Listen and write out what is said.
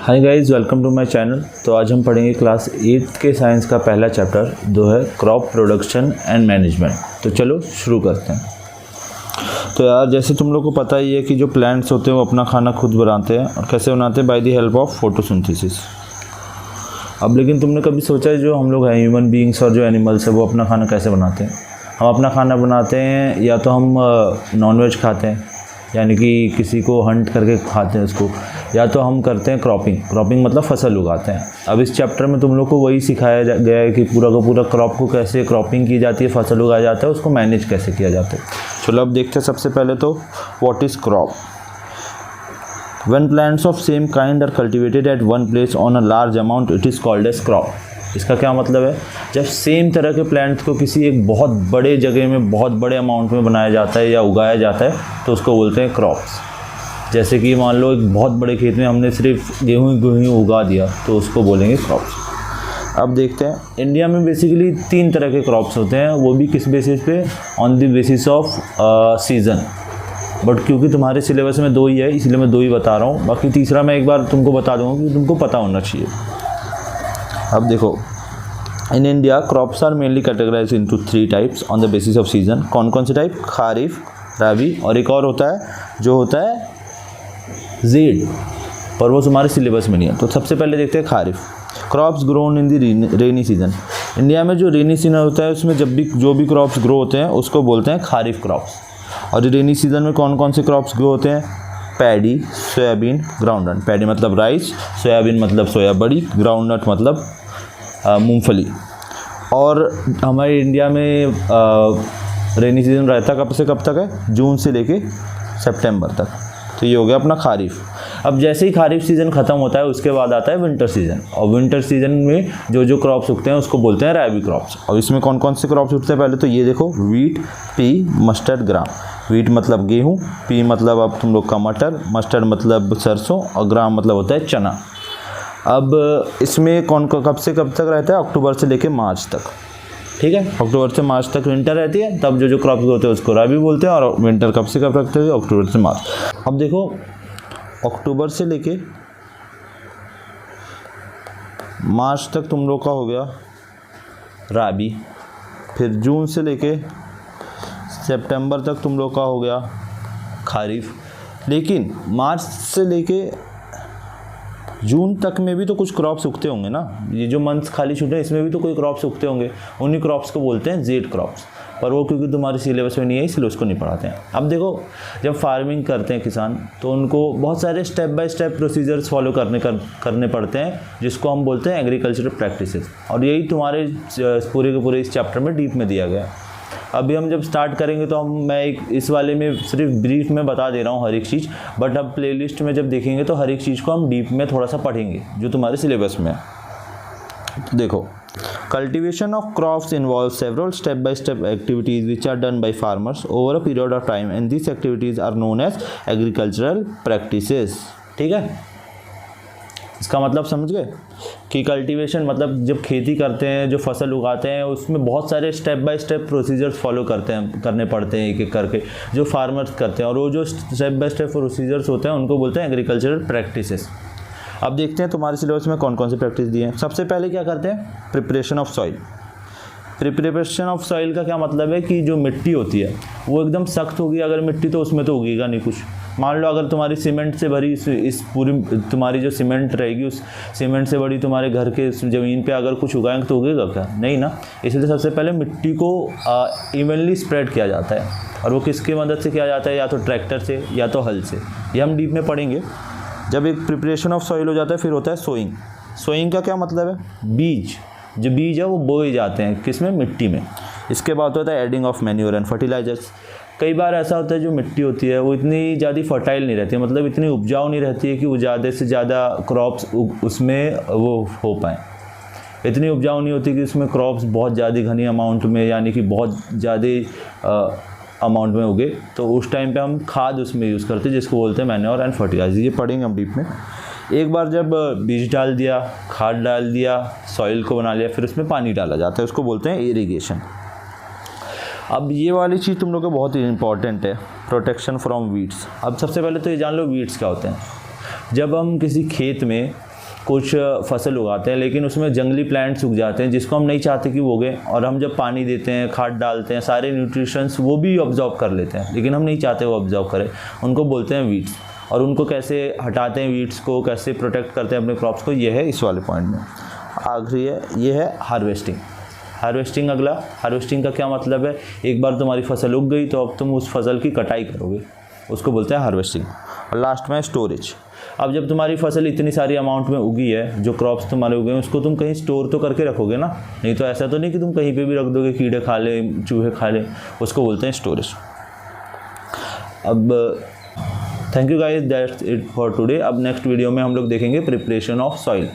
Hi guys, welcome to my channel. तो आज हम पढ़ेंगे क्लास 8 के साइंस का पहला चैप्टर जो है क्रॉप प्रोडक्शन एंड मैनेजमेंट। तो चलो शुरू करते हैं। तो यार जैसे तुम लोग को पता ही है कि जो प्लांट्स होते हैं वो अपना खाना खुद बनाते हैं। और कैसे बनाते हैं? By the help of photosynthesis. अब लेकिन तुमने कभी सोचा है जो हम लोग हैं ह्यूमन बीइंग्स और जो एनिमल्स है वो अपना खाना कैसे बनाते हैं? हम अपना खाना बनाते हैं या तो हम नॉनवेज खाते हैं, यानी कि किसी को हंट करके खाते हैं उसको, या तो हम करते हैं क्रॉपिंग मतलब फसल उगाते हैं। अब इस चैप्टर में तुम लोग को वही सिखाया गया है कि पूरा का पूरा क्रॉप को कैसे क्रॉपिंग की जाती है, फसल उगाया जाता है, उसको मैनेज कैसे किया जाता है। चलो अब देखते हैं। सबसे पहले तो what is crop. When plants of same kind are cultivated at one place on a large amount it is called as crop. इसका क्या मतलब है? जब सेम तरह के प्लांट्स को किसी एक बहुत बड़े जगह में बहुत बड़े अमाउंट में बनाया जाता है या उगाया जाता है तो उसको बोलते हैं क्रॉप्स। जैसे कि मान लो एक बहुत बड़े खेत में हमने सिर्फ गेहूँ उगा दिया तो उसको बोलेंगे क्रॉप्स। अब देखते हैं, इंडिया में बेसिकली 3 तरह के क्रॉप्स होते हैं, वो भी किस बेसिस पे? On the basis of season. But क्योंकि तुम्हारे सिलेबस में 2 ही है इसलिए मैं 2 ही बता रहा हूँ, बाकी तीसरा मैं एक बार तुमको बता दूँगा कि तुमको पता होना चाहिए। अब देखो, in India crops are mainly categorize into 3 types on the basis of season. कौन कौन से टाइप? खारिफ, राबी और एक और होता है जो होता है ज़ेड, पर वो तुम्हारे सिलेबस में नहीं है। तो सबसे पहले देखते हैं kharif. Crops grown in the rainy season. India में जो रेनी सीजन होता है उसमें जो भी क्रॉप्स ग्रो होते हैं उसको बोलते हैं खारिफ क्रॉप्स। और रेनी सीजन में कौन कौन से क्रॉप्स ग्रो होते हैं? Paddy, soybean, groundnut. पैडी मतलब राइस, सोयाबीन मतलब सोया बड़ी, ग्राउंडनट मतलब मूंगफली। और हमारे इंडिया में रेनी सीजन रहता कब से कब तक है? जून से लेके सितंबर तक। तो ये हो गया अपना खारिफ। अब जैसे ही खारिफ सीज़न ख़त्म होता है उसके बाद आता है विंटर सीज़न, और विंटर सीज़न में जो क्रॉप्स उगते हैं उसको बोलते हैं रैबी क्रॉप्स। और इसमें कौन कौन से क्रॉप्स उगते हैं? पहले तो ये देखो, वीट, पी, मस्टर्ड, ग्राम। वीट मतलब गेहूँ, पी मतलब अब तुम लोग का मटर, मस्टर्ड मतलब सरसों और ग्राम मतलब होता है चना। अब इसमें कब से कब तक रहता है? अक्टूबर से लेके मार्च तक। ठीक है, अक्टूबर से मार्च तक विंटर रहती है, तब जो क्रॉप्स होते हैं उसको रबी बोलते हैं। और विंटर कब से कब रखते हैं? अक्टूबर से मार्च। अब देखो, अक्टूबर से लेके मार्च तक तुम लोग का हो गया रबी, फिर जून से लेके सितंबर तक तुम लोग का हो गया खारिफ। लेकिन मार्च से लेके जून तक में भी तो कुछ क्रॉप्स उगते होंगे ना, ये जो मंथ्स खाली छूटे हैं इसमें भी तो कोई क्रॉप्स उगते होंगे। उन्हीं क्रॉप्स को बोलते हैं जेड क्रॉप्स, पर वो क्योंकि तुम्हारे सिलेबस में नहीं है इसलिए उसको नहीं पढ़ाते हैं। अब देखो, जब फार्मिंग करते हैं किसान तो उनको बहुत सारे step by step procedures follow करने पड़ते हैं, जिसको हम बोलते हैं एग्रीकल्चरल प्रैक्टिसेस। और यही तुम्हारे पूरे के पूरे इस चैप्टर में डीप में दिया गया है। अभी हम जब स्टार्ट करेंगे तो मैं इस वाले में सिर्फ ब्रीफ में बता दे रहा हूँ हर एक चीज़, बट अब प्लेलिस्ट में जब देखेंगे तो हर एक चीज़ को हम डीप में थोड़ा सा पढ़ेंगे जो तुम्हारे सिलेबस में है। तो देखो, cultivation of crops involve several step by step activities which are done by farmers over a period of time and this activities are known as agricultural practices. ठीक है, इसका मतलब समझ गए कि कल्टीवेशन मतलब जब खेती करते हैं, जो फसल उगाते हैं, उसमें बहुत सारे step by step procedures follow करने पड़ते हैं एक एक करके, जो फार्मर्स करते हैं। और वो जो स्टेप बाय स्टेप प्रोसीजर्स होते हैं उनको बोलते हैं एग्रीकल्चरल प्रैक्टिसेस। अब देखते हैं तुम्हारे सिलेबस में कौन कौन से प्रैक्टिस दिए हैं। सबसे पहले क्या करते हैं? Preparation of soil. Preparation of soil का क्या मतलब है कि जो मिट्टी होती है वो एकदम सख्त होगी अगर मिट्टी, तो उसमें तो उगेगा नहीं कुछ। मान लो अगर तुम्हारी सीमेंट से भरी इस पूरी तुम्हारी जो सीमेंट रहेगी उस सीमेंट से बड़ी तुम्हारे घर के ज़मीन पे अगर कुछ उगाएंगे तो उगेगा क्या? नहीं ना। इसलिए सबसे पहले मिट्टी को इवनली स्प्रेड किया जाता है, और वो किसकी मदद से किया जाता है? या तो ट्रैक्टर से या तो हल से। ये हम डीप में पढ़ेंगे। जब एक प्रिपरेशन ऑफ सॉइल हो जाता है फिर होता है सोइंग। सोइंग का क्या मतलब है? बीज, जो बीज है वो बोए जाते हैं किसमें? मिट्टी में। इसके बाद होता है adding of manure and fertilizers. कई बार ऐसा होता है जो मिट्टी होती है वो इतनी ज़्यादा फर्टाइल नहीं रहती है, मतलब इतनी उपजाऊ नहीं रहती है कि वो ज़्यादा से ज़्यादा क्रॉप्स उसमें वो हो पाएँ। इतनी उपजाऊ नहीं होती कि उसमें क्रॉप्स बहुत ज़्यादा घनी अमाउंट में, यानी कि बहुत ज़्यादा अमाउंट में उगे, तो उस टाइम पे हम खाद उसमें यूज़ करते हैं जिसको बोलते हैं मैन्योर एंड फर्टिलाइजर। ये पढ़ेंगे हम डीप में। एक बार जब बीज डाल दिया, खाद डाल दिया, सॉइल को बना लिया, फिर उसमें पानी डाला जाता है, उसको बोलते हैं इरिगेशन। अब ये वाली चीज़ तुम लोग को बहुत ही इंपॉर्टेंट है, प्रोटेक्शन फ्रॉम वीड्स। अब सबसे पहले तो ये जान लो वीड्स क्या होते हैं। जब हम किसी खेत में कुछ फसल उगाते हैं लेकिन उसमें जंगली प्लांट्स उग जाते हैं जिसको हम नहीं चाहते कि वो उगे, और हम जब पानी देते हैं, खाद डालते हैं, सारे न्यूट्रिशंस वो भी ऑब्जॉर्व कर लेते हैं लेकिन हम नहीं चाहते वो ऑब्जॉर्व करें, उनको बोलते हैं वीड्स। और उनको कैसे हटाते हैं वीड्स को, कैसे प्रोटेक्ट करते हैं अपने क्रॉप्स को, ये है इस वाले पॉइंट में। आखिरी है, ये है हार्वेस्टिंग। हार्वेस्टिंग अगला, हार्वेस्टिंग का क्या मतलब है, एक बार तुम्हारी फसल उग गई तो अब तुम उस फसल की कटाई करोगे, उसको बोलते हैं हार्वेस्टिंग। और लास्ट में स्टोरेज। अब जब तुम्हारी फसल इतनी सारी अमाउंट में उगी है, जो क्रॉप्स तुम्हारे उगे हैं उसको तुम कहीं स्टोर तो करके रखोगे ना, नहीं तो ऐसा तो नहीं कि तुम कहीं पे भी रख दोगे, कीड़े खा ले, चूहे खा ले, उसको बोलते हैं स्टोरेज। अब thank you guys, that's it for today. अब नेक्स्ट वीडियो में हम लोग देखेंगे प्रिपरेशन ऑफ सॉइल।